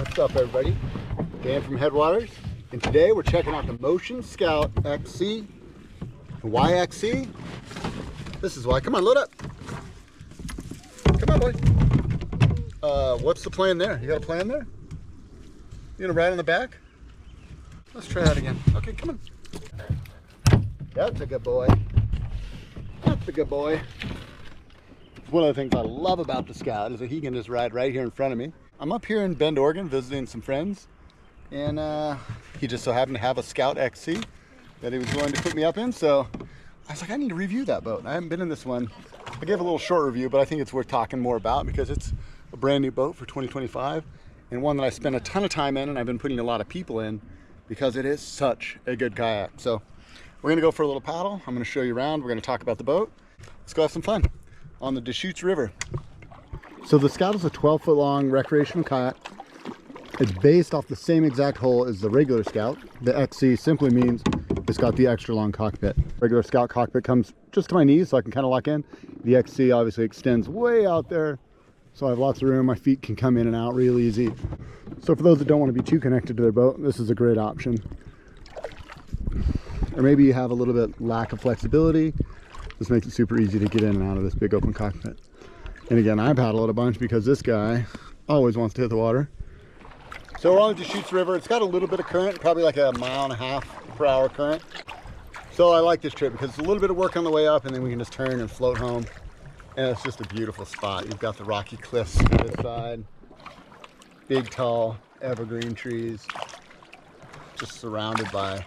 What's up, everybody? Dan from Headwaters, and today we're checking out the Mocean Scout XC. Why XC? This is why. Come on, load up. Come on, boy. What's the plan there? You got a plan there? You gonna ride on the back? Let's try that again. Okay, come on. That's a good boy. That's a good boy. One of the things I love about the Scout is that he can just ride right here in front of me. I'm up here in Bend, Oregon, visiting some friends, and he just so happened to have a Scout XC that he was willing to put me up in, so I was like, I need to review that boat. I haven't been in this one. I gave a little short review, but I think it's worth talking more about because it's a brand new boat for 2025 and one that I spent a ton of time in, and I've been putting a lot of people in because it is such a good kayak. So we're gonna go for a little paddle. I'm gonna show you around. We're gonna talk about the boat. Let's go have some fun on the Deschutes River. So the Scout is a 12-foot long recreational kayak. It's based off the same exact hull as the regular Scout. The XC simply means it's got the extra long cockpit. Regular Scout cockpit comes just to my knees so I can kind of lock in. The XC obviously extends way out there, so I have lots of room. My feet can come in and out real easy. So for those that don't want to be too connected to their boat, this is a great option. Or maybe you have a little bit lack of flexibility. This makes it super easy to get in and out of this big open cockpit. And again, I paddle it a bunch because this guy always wants to hit the water. So we're on the Deschutes River. It's got a little bit of current, probably like a 1.5 mile per hour current. So I like this trip because it's a little bit of work on the way up, and then we can just turn and float home. And it's just a beautiful spot. You've got the rocky cliffs to this side, big tall evergreen trees, just surrounded by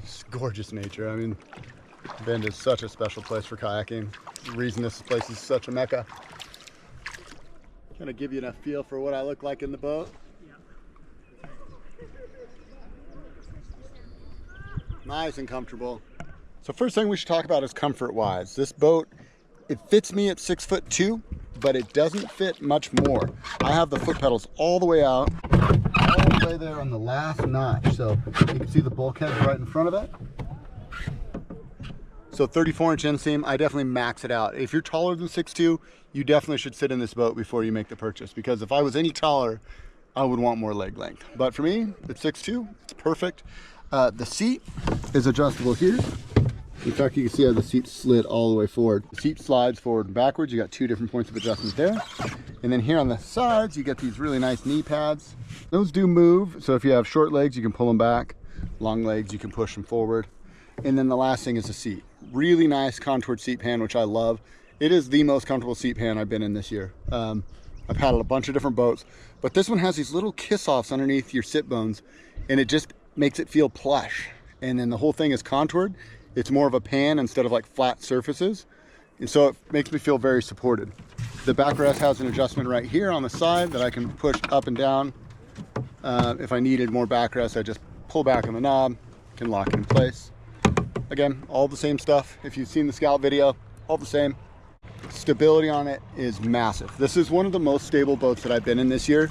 just gorgeous nature. I mean, Bend is such a special place for kayaking. The reason this place is such a mecca. Kind of give you enough feel for what I look like in the boat. Nice and comfortable. So first thing we should talk about is comfort wise. This boat, it fits me at 6'2", but it doesn't fit much more. I have the foot pedals all the way out, all the way there on the last notch. So you can see the bulkheads right in front of it. So 34-inch inseam, I definitely max it out. If you're taller than 6'2", you definitely should sit in this boat before you make the purchase, because if I was any taller, I would want more leg length. But for me, at 6'2", it's perfect. The seat is adjustable here. In fact, you can see how the seat slid all the way forward. The seat slides forward and backwards. You got 2 different points of adjustment there. And then here on the sides, you get these really nice knee pads. Those do move, so if you have short legs, you can pull them back. Long legs, you can push them forward. And then the last thing is the seat. Really nice contoured seat pan, which I love. It is the most comfortable seat pan I've been in this year. I've paddled a bunch of different boats, but this one has these little kiss-offs underneath your sit bones, and it just makes it feel plush. And then the whole thing is contoured. It's more of a pan instead of like flat surfaces. And so it makes me feel very supported. The backrest has an adjustment right here on the side that I can push up and down. If I needed more backrest, I just pull back on the knob, can lock it in place. Again, all the same stuff. If you've seen the Scout video, all the same. Stability on it is massive. This is one of the most stable boats that I've been in this year.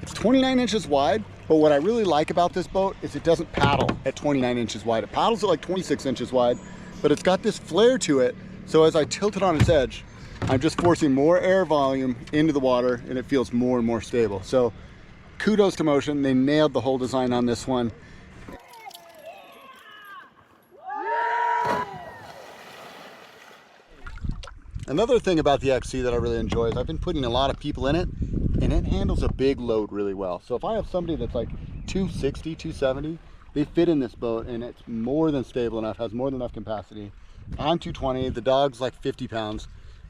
It's 29 inches wide, but what I really like about this boat is it doesn't paddle at 29 inches wide. It paddles at like 26 inches wide, but it's got this flare to it. So as I tilt it on its edge, I'm just forcing more air volume into the water, and it feels more and more stable. So kudos to Mocean. They nailed the whole design on this one. Another thing about the XC that I really enjoy is I've been putting a lot of people in it, and it handles a big load really well. So if I have somebody that's like 260, 270, they fit in this boat, and it's more than stable enough, has more than enough capacity. I'm 220, the dog's like 50 pounds,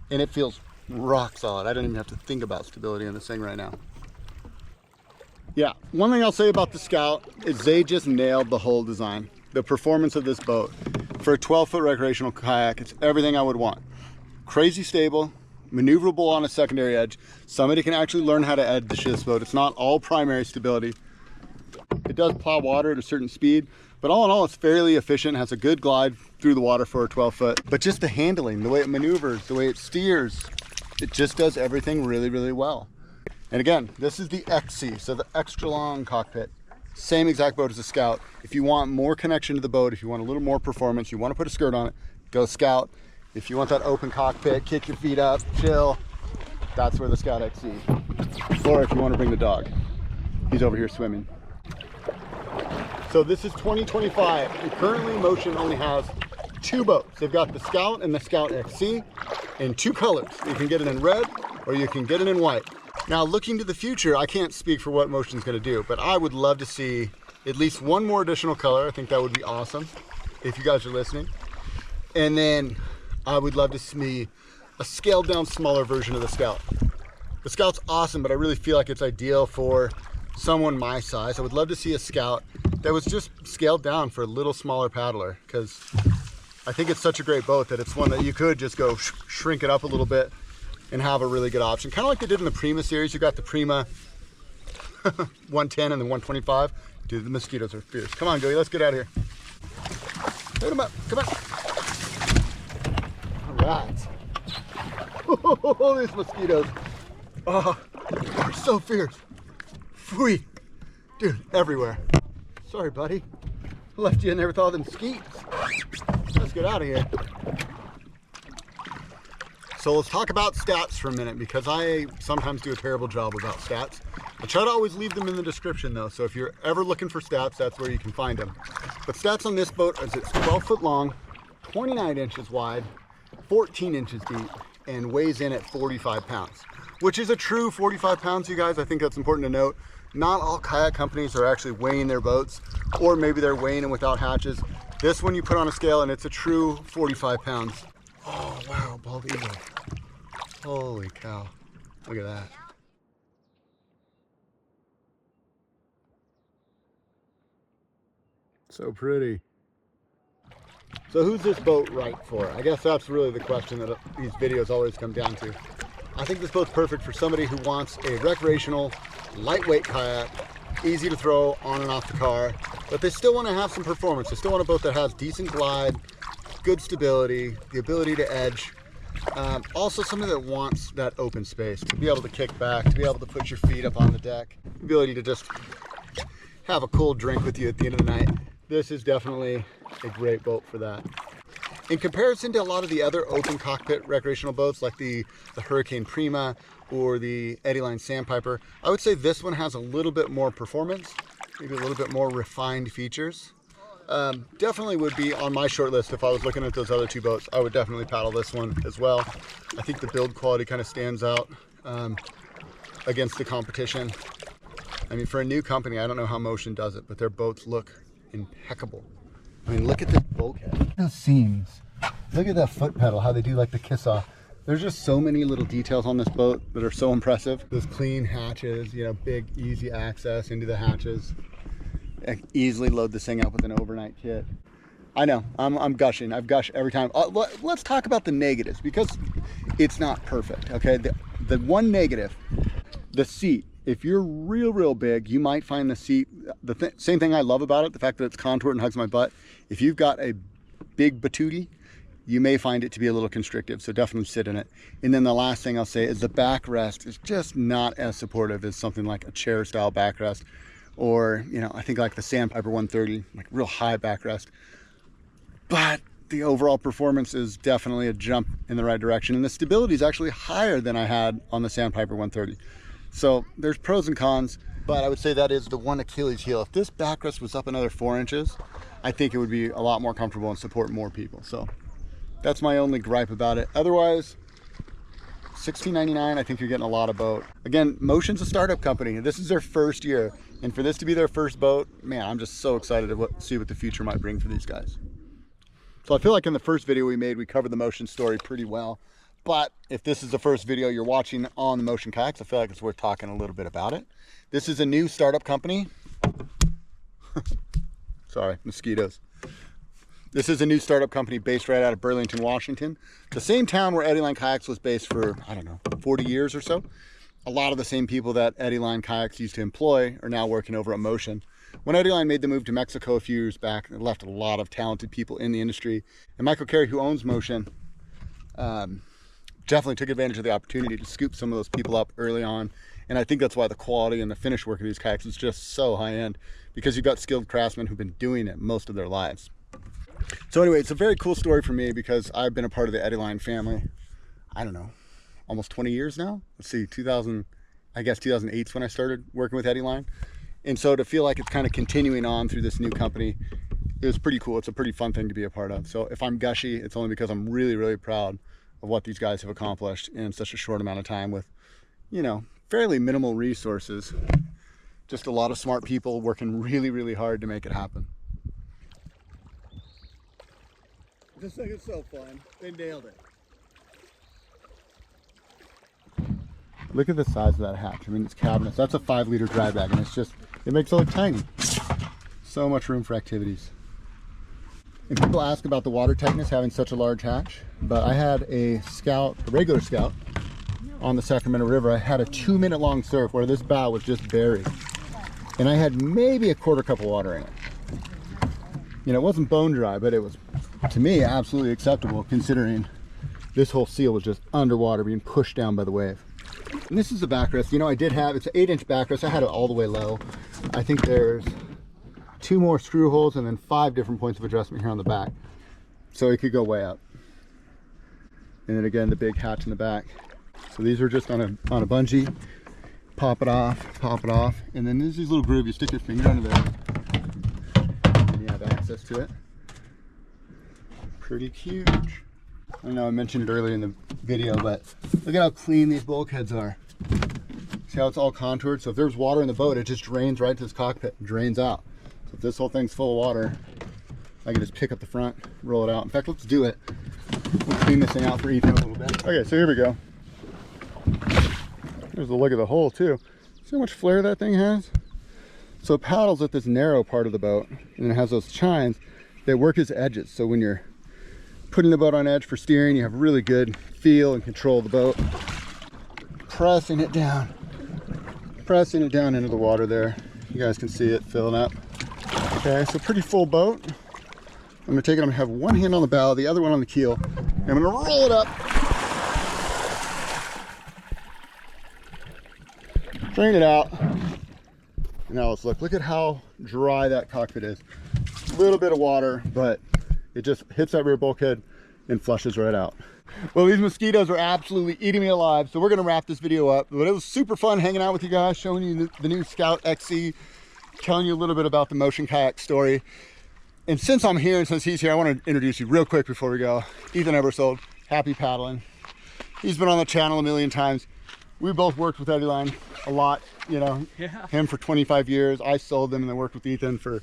and it feels rock solid. I don't even have to think about stability in this thing right now. Yeah, one thing I'll say about the Scout is they just nailed the whole design. The performance of this boat. For a 12-foot recreational kayak, it's everything I would want. Crazy stable, maneuverable on a secondary edge. Somebody can actually learn how to edge this boat. It's not all primary stability. It does plow water at a certain speed, but all in all, it's fairly efficient, has a good glide through the water for a 12-foot. But just the handling, the way it maneuvers, the way it steers, it just does everything really, really well. And again, this is the XC, so the extra long cockpit. Same exact boat as the Scout. If you want more connection to the boat, if you want a little more performance, you want to put a skirt on it, go Scout. If you want that open cockpit, kick your feet up, chill, that's where the Scout XC. Or if you want to bring the dog. He's over here swimming. So this is 2025, and currently Mocean only has 2 boats. They've got the Scout and the Scout XC in 2 colors. You can get it in red or you can get it in white. Now, looking to the future, I can't speak for what Mocean's going to do, but I would love to see at least 1 more additional color. I think that would be awesome if you guys are listening. And then I would love to see a scaled down smaller version of the Scout. The Scout's awesome, but I really feel like it's ideal for someone my size. I would love to see a Scout that was just scaled down for a little smaller paddler, because I think it's such a great boat that it's one that you could just go shrink it up a little bit and have a really good option. Kind of like they did in the Prima series. You got the Prima 110 and the 125. Dude, the mosquitoes are fierce. Come on, Joey, let's get out of here. Hit them up, come on. All right. Oh, these mosquitoes. Oh, they're so fierce. Phooey. Dude, everywhere. Sorry, buddy. I left you in there with all them skeets. Let's get out of here. So let's talk about stats for a minute, because I sometimes do a terrible job about stats. I try to always leave them in the description though, so if you're ever looking for stats, that's where you can find them. But stats on this boat is it's 12 foot long, 29 inches wide, 14 inches deep, and weighs in at 45 pounds, which is a true 45 pounds, you guys. I think that's important to note. Not all kayak companies are actually weighing their boats, or maybe they're weighing them without hatches. This one you put on a scale and it's a true 45 pounds. Oh, wow, bald eagle. Holy cow. Look at that. So pretty. So who's this boat right for? I guess that's really the question that these videos always come down to. I think this boat's perfect for somebody who wants a recreational, lightweight kayak, easy to throw on and off the car, but they still want to have some performance. They still want a boat that has decent glide, good stability, the ability to edge. Also somebody that wants that open space, to be able to kick back, to be able to put your feet up on the deck, the ability to just have a cold drink with you at the end of the night. This is definitely a great boat for that. In comparison to a lot of the other open cockpit recreational boats like the Hurricane Prima or the Eddieline Sandpiper, I would say this one has a little bit more performance, maybe a little bit more refined features. Definitely would be on my short list if I was looking at those other 2 boats. I would definitely paddle this one as well. I think the build quality kind of stands out against the competition. I mean, for a new company, I don't know how Mocean does it, but their boats look impeccable. I mean, look at this bulkhead. Look at those seams. Look at that foot pedal, how they do like the kiss off. There's just so many little details on this boat that are so impressive. Those clean hatches, you know, big, easy access into the hatches. I can easily load this thing up with an overnight kit. I know, I'm gushing. I've gushed every time. Let's talk about the negatives, because it's not perfect, okay? The one negative, the seat. If you're real big, you might find the seat, same thing I love about it, the fact that it's contoured and hugs my butt. If you've got a big batootie, you may find it to be a little constrictive, so definitely sit in it. And then the last thing I'll say is the backrest is just not as supportive as something like a chair style backrest, or, you know, I think like the Sandpiper 130, like real high backrest. But the overall performance is definitely a jump in the right direction, and the stability is actually higher than I had on the Sandpiper 130. So there's pros and cons, but I would say that is the one Achilles heel. If this backrest was up another 4 inches, I think it would be a lot more comfortable and support more people. So that's my only gripe about it. Otherwise, $16.99, I think you're getting a lot of boat. Again, Mocean's a startup company. This is their first year, and for this to be their first boat, man, I'm just so excited to see what the future might bring for these guys. So I feel like in the first video we made, we covered the Mocean story pretty well. But if this is the first video you're watching on the Mocean Kayaks, I feel like it's worth talking a little bit about it. This is a new startup company. Sorry, mosquitoes. This is a new startup company based right out of Burlington, Washington. The same town where Eddieline Kayaks was based for, I don't know, 40 years or so. A lot of the same people that Eddieline Kayaks used to employ are now working over at Mocean. When Eddieline made the move to Mexico a few years back, it left a lot of talented people in the industry. And Michael Carey, who owns Mocean, definitely took advantage of the opportunity to scoop some of those people up early on. And I think that's why the quality and the finish work of these kayaks is just so high end, because you've got skilled craftsmen who've been doing it most of their lives. So anyway, it's a very cool story for me because I've been a part of the Eddieline family, I don't know, almost 20 years now. Let's see, 2008 is when I started working with Eddieline. And so to feel like it's kind of continuing on through this new company, it was pretty cool. It's a pretty fun thing to be a part of. So if I'm gushy, it's only because I'm really, really proud of what these guys have accomplished in such a short amount of time with, you know, fairly minimal resources. Just a lot of smart people working really, really hard to make it happen. This thing is so fun. They nailed it. Look at the size of that hatch. I mean, it's cabinets. That's a 5-liter dry bag, and it's just, it makes it look tiny. So much room for activities. And people ask about the water tightness having such a large hatch, but I had a Scout, a regular Scout, on the Sacramento River. I had a 2-minute long surf where this bow was just buried. And I had maybe a quarter cup of water in it. You know, it wasn't bone dry, but it was, to me, absolutely acceptable considering this whole seal was just underwater being pushed down by the wave. And this is the backrest. You know, I did have, it's an 8-inch backrest. I had it all the way low. I think there's 2 more screw holes and then 5 different points of adjustment here on the back. So it could go way up. And then again, the big hatch in the back. So these are just on a bungee. Pop it off, and then there's these little grooves. You stick your finger under there, and you have access to it. Pretty huge. I know I mentioned it earlier in the video, but look at how clean these bulkheads are. See how it's all contoured? So if there's water in the boat, it just drains right to this cockpit and drains out. So if this whole thing's full of water, I can just pick up the front, roll it out. In fact, let's do it. We'll clean this thing out for Ethan a little bit. Okay, so here we go. There's a look at the hole too. See how much flare that thing has? So it paddles at this narrow part of the boat, and it has those chines that work as edges. So when you're putting the boat on edge for steering, you have really good feel and control of the boat. Pressing it down into the water there. You guys can see it filling up. Okay, so pretty full boat. I'm gonna take it, I'm gonna have one hand on the bow, the other one on the keel, and I'm gonna roll it up. Drain it out. And now let's look at how dry that cockpit is. A little bit of water, but it just hits that rear bulkhead and flushes right out. Well, these mosquitoes are absolutely eating me alive, so we're gonna wrap this video up. But it was super fun hanging out with you guys, showing you the new Scout XC, telling you a little bit about the Mocean Kayak story. And since I'm here and since he's here, I want to introduce you real quick before we go. Ethan Eversold, happy paddling. He's been on the channel a million times. We both worked with Eddie Line a lot, you know, him for 25 years. I sold them and then worked with Ethan for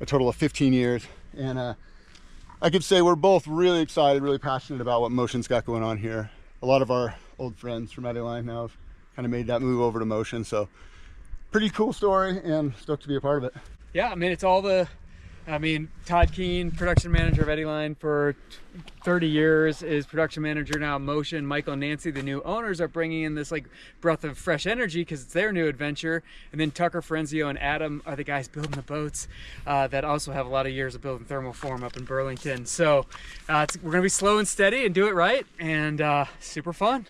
a total of 15 years. And I could say we're both really excited, really passionate about what Mocean's got going on here. A lot of our old friends from Eddie Line now have kind of made that move over to Mocean. So pretty cool story and stoked to be a part of it. Yeah, I mean, it's all the, Todd Keene, production manager of Eddie Line for 30 years, is production manager now at Mocean. Michael and Nancy, the new owners, are bringing in this like breath of fresh energy because it's their new adventure. And then Tucker, Frenzio, and Adam are the guys building the boats that also have a lot of years of building thermoform up in Burlington. So we're gonna be slow and steady and do it right, and super fun.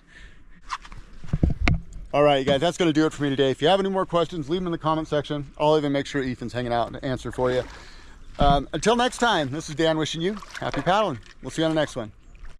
All right, you guys, that's going to do it for me today. If you have any more questions, leave them in the comment section. I'll even make sure Ethan's hanging out and answer for you. Until next time, this is Dan wishing you happy paddling. We'll see you on the next one.